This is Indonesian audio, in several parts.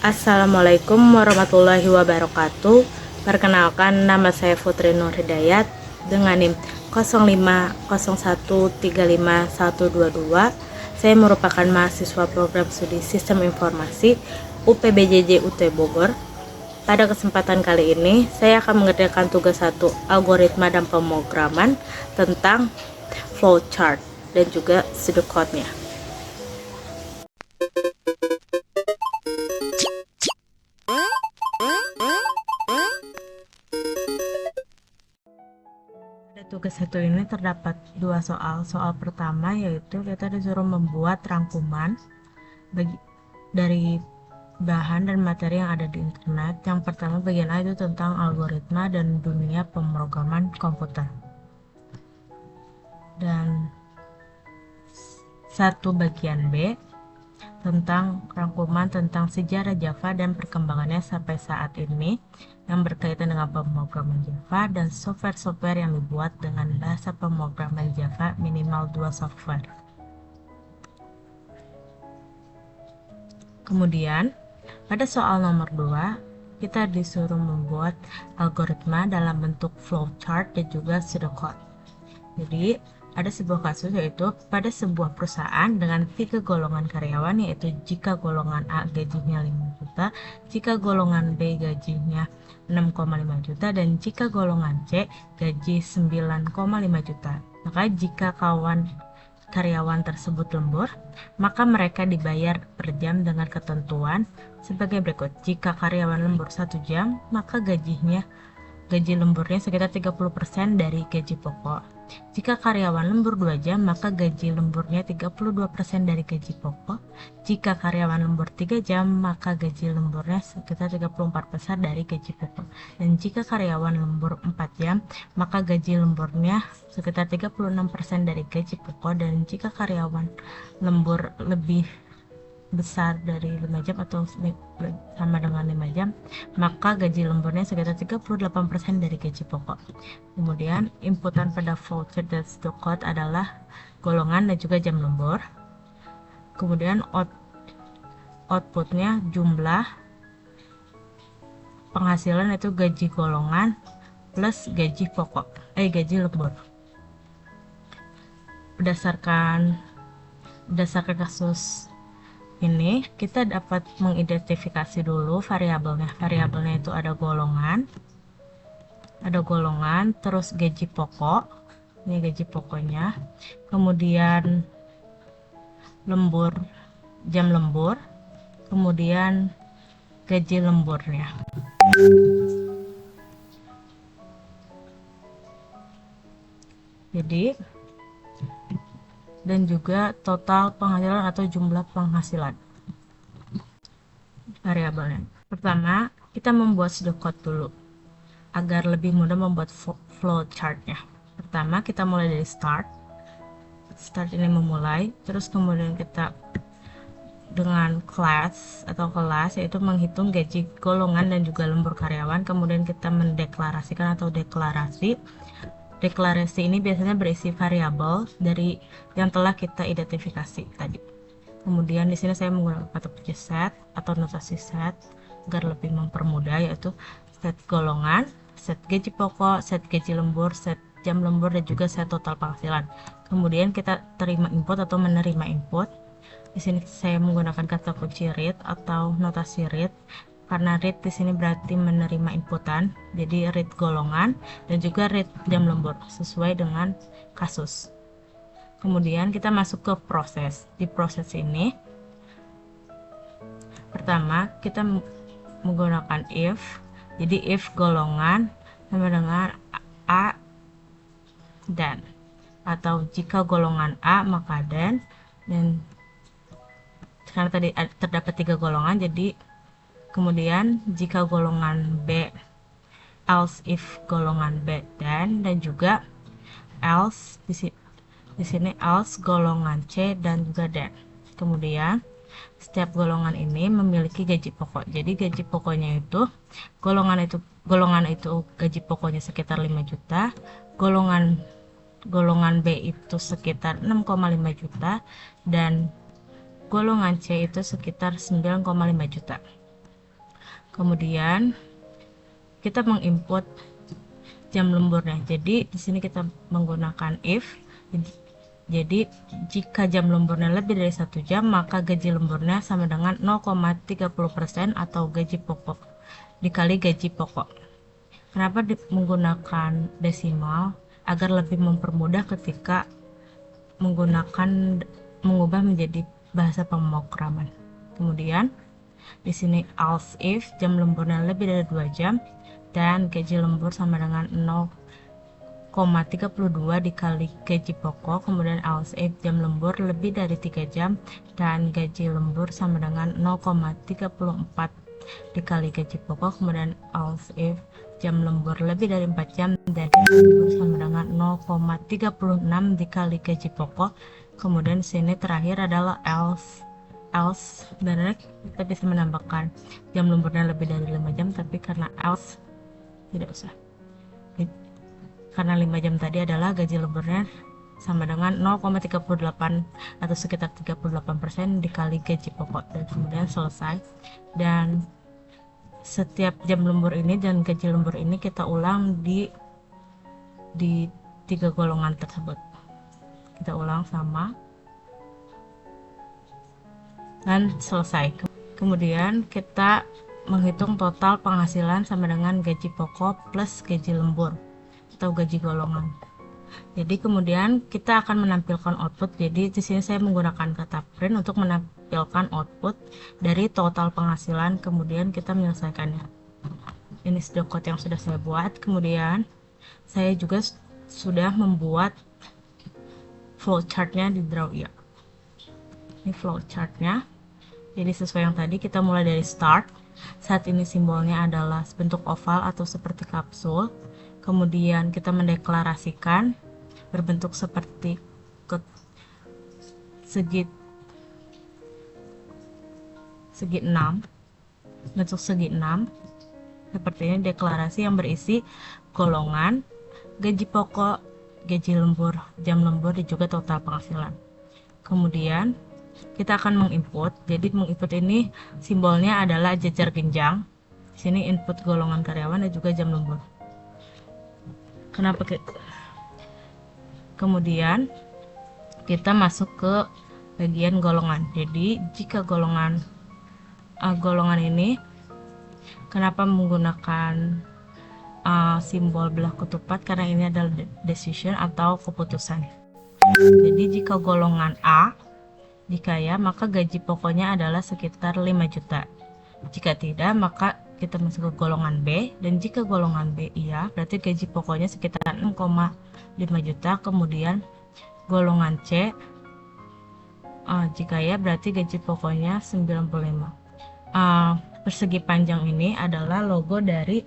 Assalamualaikum warahmatullahi wabarakatuh. Perkenalkan, nama saya Putri Nur Hidayat dengan NIM 050135122. Saya merupakan mahasiswa program studi Sistem Informasi UPBJJ UT Bogor. Pada kesempatan kali ini, saya akan mengerjakan tugas 1 algoritma dan pemrograman tentang flowchart dan juga pseudocode-nya. Tugas satu ini terdapat dua soal. Soal pertama yaitu kita disuruh membuat rangkuman dari bahan dan materi yang ada di internet. Yang pertama bagian A itu tentang algoritma dan dunia pemrograman komputer. Dan satu bagian B tentang rangkuman tentang sejarah Java dan perkembangannya sampai saat ini yang berkaitan dengan pemrograman Java dan software-software yang dibuat dengan bahasa pemrograman Java minimal 2 software. Kemudian pada soal nomor 2 kita disuruh membuat algoritma dalam bentuk flowchart dan juga pseudocode. Jadi ada sebuah kasus yaitu pada sebuah perusahaan dengan 3 golongan karyawan, yaitu jika golongan A gajinya 5 juta, jika golongan B gajinya 6,5 juta, dan jika golongan C gaji 9,5 juta. Maka jika karyawan tersebut lembur, maka mereka dibayar per jam dengan ketentuan sebagai berikut. Jika karyawan lembur 1 jam, maka gaji lemburnya sekitar 30% dari gaji pokok. Jika karyawan lembur 2 jam, maka gaji lemburnya 32% dari gaji pokok. Jika karyawan lembur 3 jam, maka gaji lemburnya sekitar 34% dari gaji pokok. Dan jika karyawan lembur 4 jam, maka gaji lemburnya sekitar 36% dari gaji pokok. Dan jika karyawan lembur lebih besar dari 5 jam atau sama dengan 5 jam, maka gaji lemburnya sekitar 38% dari gaji pokok. Kemudian inputan pada flowchart dan pseudocode adalah golongan dan juga jam lembur. Kemudian outputnya jumlah penghasilan, itu gaji golongan plus gaji pokok, gaji lembur. Berdasarkan kasus ini, kita dapat mengidentifikasi dulu variabelnya. Variabelnya itu ada golongan, terus gaji pokok, ini gaji pokoknya, kemudian jam lembur, kemudian gaji lemburnya. Jadi dan juga total penghasilan atau jumlah penghasilan variabelnya. Pertama, kita membuat pseudocode dulu agar lebih mudah membuat flowchartnya. Pertama, kita mulai dari start ini memulai, terus kemudian kita dengan kelas yaitu menghitung gaji golongan dan juga lembur karyawan. Kemudian kita mendeklarasikan atau deklarasi ini biasanya berisi variabel dari yang telah kita identifikasi tadi. Kemudian di sini saya menggunakan kata kunci set atau notasi set agar lebih mempermudah, yaitu set golongan, set gaji pokok, set gaji lembur, set jam lembur, dan juga set total penghasilan. Kemudian kita terima input atau menerima input. Di sini saya menggunakan kata kunci read atau notasi read, karena read di sini berarti menerima inputan. Jadi read golongan dan juga read jam lembur sesuai dengan kasus. Kemudian kita masuk ke proses. Di proses ini pertama kita menggunakan if. Jadi if golongan sama dengan A dan, atau jika golongan A maka dan karena tadi terdapat 3 golongan, jadi kemudian jika golongan B, else if golongan B dan juga else di sini else golongan C dan juga dan. Kemudian setiap golongan ini memiliki gaji pokok. Jadi gaji pokoknya itu golongan itu gaji pokoknya sekitar 5 juta, golongan B itu sekitar 6,5 juta, dan golongan C itu sekitar 9,5 juta. Kemudian kita menginput jam lemburnya. Jadi di sini kita menggunakan if. Jadi jika jam lemburnya lebih dari 1 jam, maka gaji lemburnya sama dengan 0,30% atau gaji pokok dikali gaji pokok. Kenapa menggunakan desimal? Agar lebih mempermudah ketika mengubah menjadi bahasa pemrograman. Kemudian di sini else if jam lemburnya lebih dari 2 jam dan gaji lembur sama dengan 0,32 dikali gaji pokok. Kemudian else if jam lembur lebih dari 3 jam dan gaji lembur sama dengan 0,34 dikali gaji pokok. Kemudian else if jam lembur lebih dari 4 jam dan gaji lembur sama dengan 0,36 dikali gaji pokok. Kemudian sini terakhir adalah else. Sebenarnya kita bisa menambahkan jam lemburnya lebih dari 5 jam, tapi karena else tidak usah. Karena 5 jam tadi adalah gaji lemburnya sama dengan 0,38 atau sekitar 38% dikali gaji pokok, dan kemudian selesai. Dan setiap jam lembur ini dan gaji lembur ini kita ulang di 3 golongan tersebut. Kita ulang sama dan selesai. Kemudian kita menghitung total penghasilan sama dengan gaji pokok plus gaji lembur atau gaji golongan. Jadi kemudian kita akan menampilkan output. Jadi di sini saya menggunakan kata print untuk menampilkan output dari total penghasilan. Kemudian kita menyelesaikannya. Ini sudah code yang sudah saya buat. Kemudian saya juga sudah membuat flowchartnya di Draw.io. Ini flowchartnya. Jadi sesuai yang tadi, kita mulai dari start. Saat ini simbolnya adalah bentuk oval atau seperti kapsul. Kemudian kita mendeklarasikan berbentuk seperti segi 6, bentuk segi 6. Seperti ini deklarasi yang berisi golongan, gaji pokok, gaji lembur, jam lembur, dan juga total penghasilan. Kemudian kita akan menginput. Jadi menginput ini simbolnya adalah jajar genjang. Di sini input golongan karyawan dan juga jam lembur. Kemudian kita masuk ke bagian golongan. Jadi jika golongan ini, kenapa menggunakan simbol belah ketupat? Karena ini adalah decision atau keputusan. Jadi jika golongan A dikaya, maka gaji pokoknya adalah sekitar 5 juta. Jika tidak, maka kita masuk ke golongan B, dan jika golongan B iya, berarti gaji pokoknya sekitar 6,5 juta. Kemudian golongan C jika ya, berarti gaji pokoknya 95. Persegi panjang ini adalah logo dari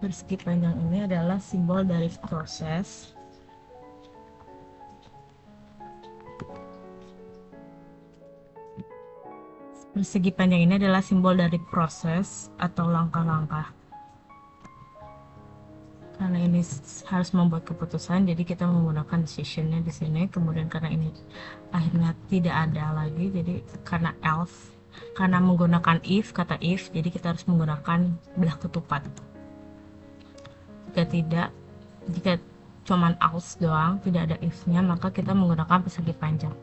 persegi panjang ini adalah simbol dari proses. Persegi panjang ini adalah simbol dari proses atau langkah-langkah. Karena ini harus membuat keputusan, jadi kita menggunakan decisionnya di sini. Kemudian karena ini akhirnya tidak ada lagi, jadi karena else, karena menggunakan if, kata if, jadi kita harus menggunakan belah ketupat. Jika cuman else doang, tidak ada if-nya, maka kita menggunakan persegi panjang.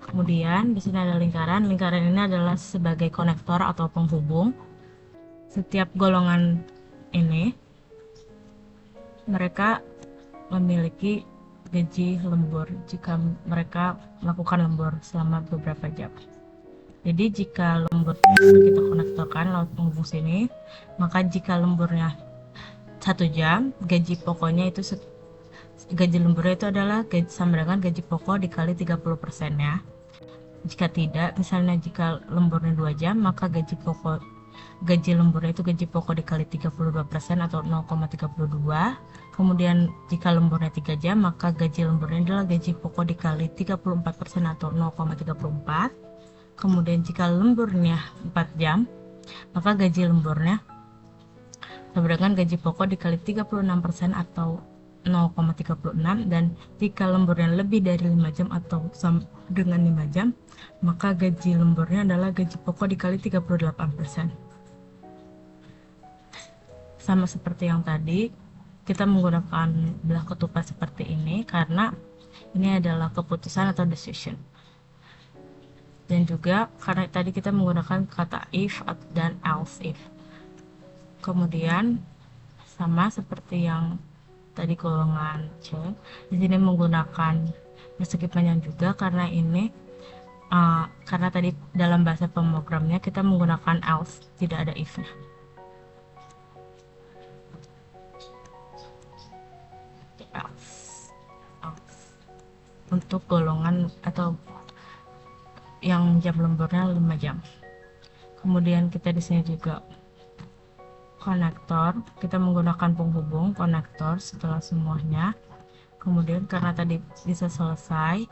Kemudian di sini ada lingkaran. Lingkaran ini adalah sebagai konektor atau penghubung. Setiap golongan ini mereka memiliki gaji lembur jika mereka melakukan lembur selama beberapa jam. Jadi jika lembur kita konektorkan lewat penghubung sini, maka jika lemburnya 1 jam, gaji pokoknya itu gaji lemburnya itu adalah sama dengan gaji pokok dikali 30% ya. Jika tidak, misalnya jika lemburnya 2 jam, maka gaji pokok gaji lemburnya itu gaji pokok dikali 32% atau 0,32. Kemudian jika lemburnya 3 jam, maka gaji lemburnya adalah gaji pokok dikali 34% atau 0,34. Kemudian jika lemburnya 4 jam, maka gaji lemburnya sama dengan gaji pokok dikali 36% atau 0,36. Dan jika lemburnya lebih dari 5 jam atau sama dengan 5 jam, maka gaji lemburnya adalah gaji pokok dikali 38%. Sama seperti yang tadi, kita menggunakan belah ketupat seperti ini karena ini adalah keputusan atau decision. Dan juga karena tadi kita menggunakan kata if dan else if. Kemudian sama seperti yang tadi golongan C, di sini menggunakan persegi panjang juga karena ini karena tadi dalam bahasa pemrogramnya kita menggunakan else, tidak ada if-nya. Untuk golongan atau yang jam lemburnya 5 jam. Kemudian kita di sini juga konektor, kita menggunakan penghubung konektor setelah semuanya. Kemudian karena tadi bisa selesai,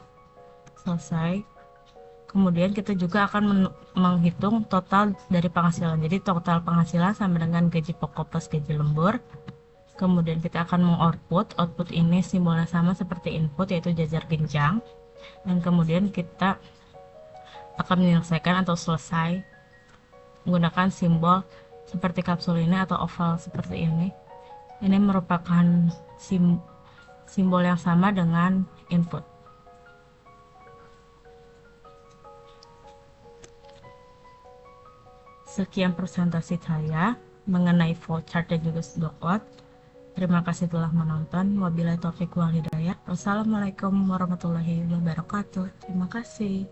kemudian kita juga akan menghitung total dari penghasilan. Jadi total penghasilan sama dengan gaji pokok plus gaji lembur. Kemudian kita akan mengoutput, output ini simbolnya sama seperti input, yaitu jajar genjang. Dan kemudian kita akan menyelesaikan atau selesai menggunakan simbol seperti kapsul ini atau oval seperti ini. Ini merupakan simbol yang sama dengan input. Sekian presentasi saya mengenai flowchart dan juga pseudocode. Terima kasih telah menonton. Wabillahi taufiq wal hidayah. Wassalamualaikum warahmatullahi wabarakatuh. Terima kasih.